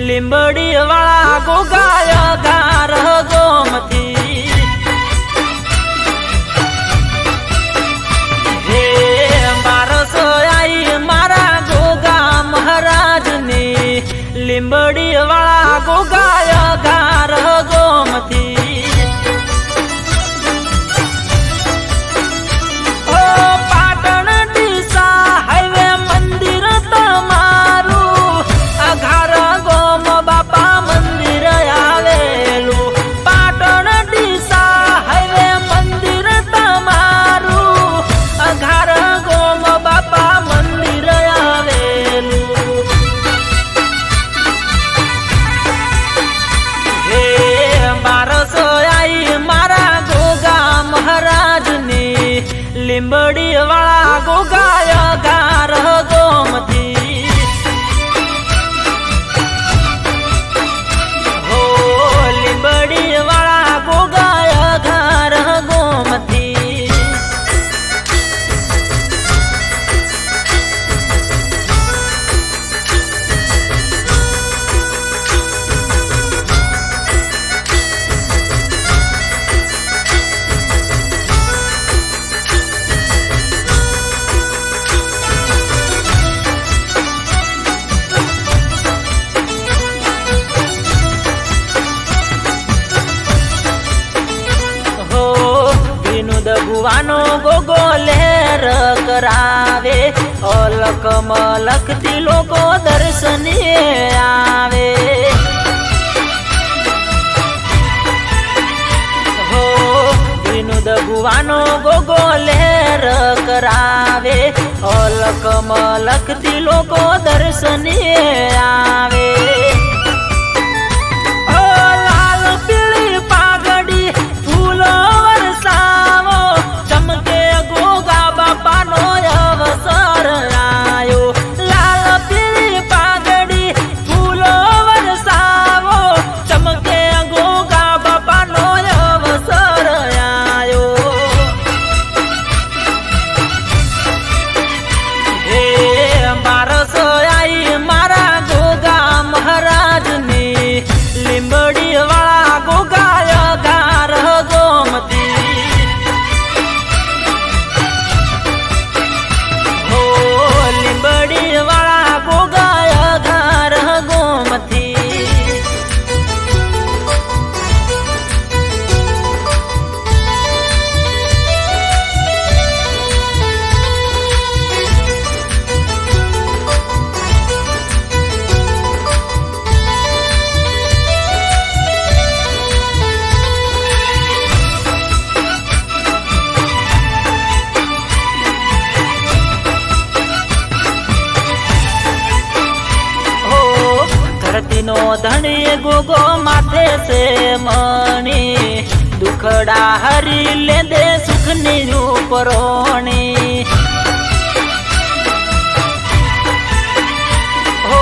લીંબડી વાળા ગોગાય ઘાર ગોમથી હે બારસો આઈ મારા ગોગા મહારાજની લીંબડી વાળા ગોગાય ઘાર ગોમથી લીંબડી વાળા ગોગાય ઘાર ગોમથી હો લીંબડી વાળા ગોગાય ઘાર ગોમથી ભુવાનો ગોગો લહેર કરાવે અલક મલક થી લોકો દર્શને આવે હો વિનોદ ભુવાનો ગોગો લહેર કરાવે અલક મલક થી લોકો દર્શને આવે લીંબડી વાળા ગોગાય ઘાર ગોમતી હો લીંબડી વાળા ગોગાય ઘાર ગોમથી નો ધણી ગોગો માથે સે મણી દુખડા હરી લે દે સુખની રૂપરોણી હો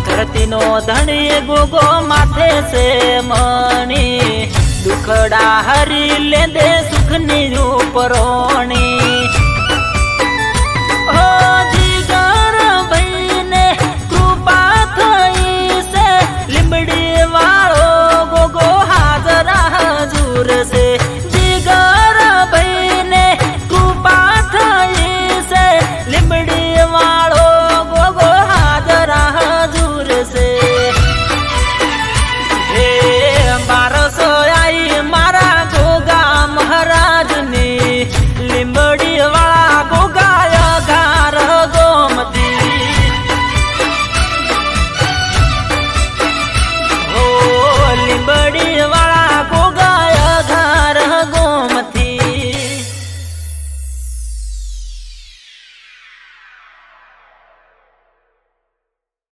ધરતી નો ધણી ગોગો માથે સે મણી દુખડા હરી લે દે સુખની રૂપરોણી